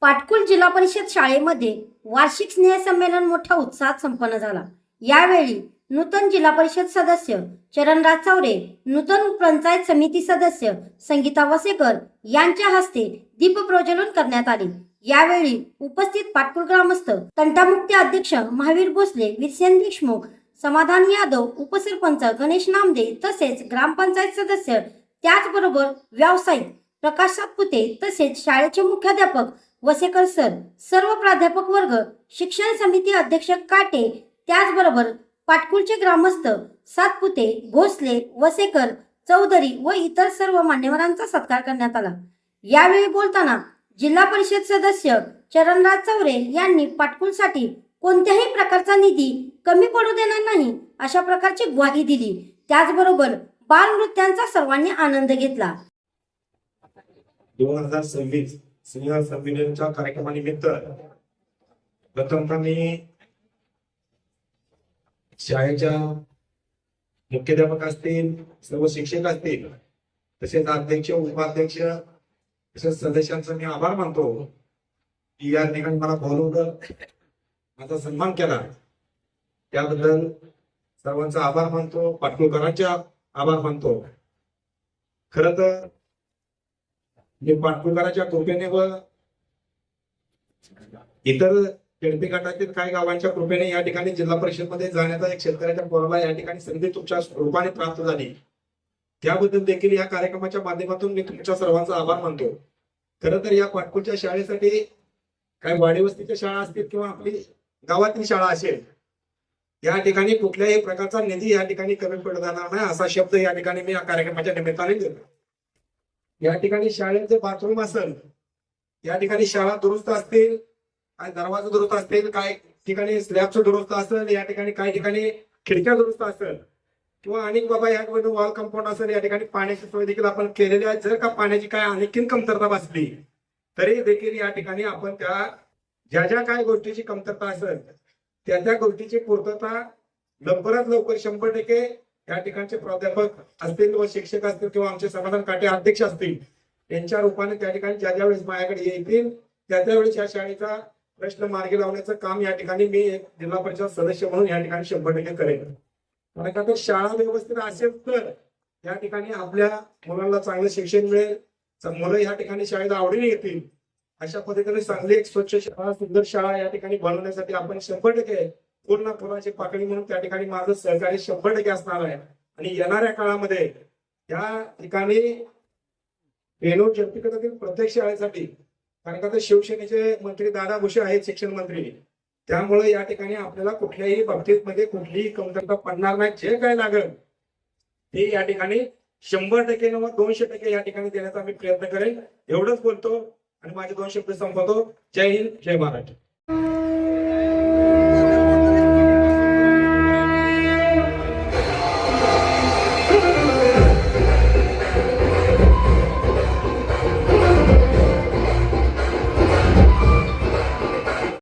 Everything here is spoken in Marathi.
पाटकुल जिल्हा परिषद शाळेमध्ये वार्षिक स्नेहसंमेलन मोठ्या उत्साहात संपन्न झाला। यावेळी नूतन जिल्हा परिषद सदस्य चरणराज चौरे, नूतन पंचायत समिती सदस्य संगीता वसेकर यांच्या हस्ते दीप प्रज्वलन करण्यात आले। यावेळी उपस्थित पाटकुल ग्रामस्थ, तंटामुक्ती अध्यक्ष महावीर भोसले, वीरसेन देशमुख, समाधान यादव, उपसरपंच गणेश नामदे तसेच ग्रामपंचायत सदस्य, त्याचबरोबर व्यावसायिक प्रकाश सातपुते तसेच शाळेचे मुख्याध्यापक वसेकर सर, सर्व प्राध्यापक वर्ग, शिक्षण समिती अध्यक्ष काटे, त्याचबरोबर पाटकुलचे ग्रामस्थ सातपुते, भोसले, वसेकर, चौधरी व इतर सर्व मान्यवरांचा सत्कार करण्यात आला। यावेळी बोलताना जिल्हा परिषद सदस्य चरणराज चौरे यांनी पाटकुलसाठी कोणत्याही प्रकारचा निधी कमी पडू देणार नाही अशा प्रकारची ग्वाही दिली। त्याचबरोबर बालनृत्यांचा सर्वांनी आनंद घेतला। 2026 स्नेह संमेलनाच्या कार्यक्रमानिमित्त प्रथमतः मी शाळेच्या मुख्याध्यापक असतील, सर्व शिक्षक असतील, तसेच अध्यक्ष, उपाध्यक्ष तसेच सदस्यांचा मी आभार मानतो की या ठिकाणी मला बोलवलं, माझा सन्मान केला, त्याबद्दल सर्वांचा आभार मानतो, पाटकुलकरांचा आभार मानतो। खरं तर मी पाटकुलकरांच्या कृपेने व इतर केळपे गटातील काही गावांच्या कृपेने या ठिकाणी जिल्हा परिषद मध्ये जाण्याचा एक शेतकऱ्याच्या पोराला या ठिकाणी संधी तुमच्या रूपाने प्राप्त झाली, त्याबद्दल देखील या कार्यक्रमाच्या माध्यमातून मी तुमच्या सर्वांचा आभार मानतो। खरं तर या पाटकुलच्या शाळेसाठी काही वाडी वस्तीच्या शाळा असतील किंवा आपली गावातील शाळा असेल, या ठिकाणी कुठल्याही प्रकारचा निधी या ठिकाणी कमी पडू देणार नाही असा शब्द या ठिकाणी मी या कार्यक्रमाच्या निमित्ताने देतो। या ठिकाणी शाळेचे बाथरूम असेल, या ठिकाणी शाळा दुरुस्त असतील, काही दरवाजा दुरुस्त असतील, काही ठिकाणी स्लॅबचं दुरुस्त असेल, या ठिकाणी काही ठिकाणी खिडक्या दुरुस्त असेल किंवा अनेक बाबा या वॉल कंपाऊंड असेल, या ठिकाणी पाण्याची सोय देखील आपण केलेली आहे। जर का पाण्याची काय आणखीन कमतरता भासली तरी देखील या ठिकाणी आपण त्या ज्या ज्या काही गोष्टीची कमतरता असेल त्या त्या गोष्टीची पूर्तता लवकरात लवकर 100% या ठिकाणचे प्राध्यापक असतील व शिक्षक असतील किंवा आमचे समाधान काटे अध्यक्ष असतील यांच्या रूपाने त्या ठिकाणी ज्या ज्या वेळेस माझ्याकडे येतील त्या त्यावेळेस या शाळेचा प्रश्न मार्गी लावण्याचं काम या ठिकाणी मी एक जिल्हा परिषद सदस्य म्हणून या ठिकाणी 100% करेन। कारण का तर शाळा व्यवस्थित असेल तर या ठिकाणी आपल्या मुलांना चांगलं शिक्षण मिळेल, मुलं या ठिकाणी शाळेत आवडीने येतील। अशा पद्धतीने चांगली एक स्वच्छ शाळा, सुंदर शाळा या ठिकाणी बनवण्यासाठी आपण 100% पूर्ण फुलाची पाकळी म्हणून त्या ठिकाणी माझं सहकार्य 100% असणार आहे। आणि येणाऱ्या काळामध्ये त्या ठिकाणी रेणू जगतिकातील प्रत्येक शाळेसाठी, कारण का ते शिवसेनेचे मंत्री दादा भुसे आहेत शिक्षण मंत्री, त्यामुळे या ठिकाणी आपल्याला कुठल्याही बाबतीत मध्ये कुठलीही कमतरता पडणार नाही। जे काय लागेल ते या ठिकाणी 100% किंवा 200% या ठिकाणी देण्याचा मी प्रयत्न करेन। एवढंच बोलतो आणि माझे 2 शब्द संपवतो। जय हिंद, जय महाराष्ट्र।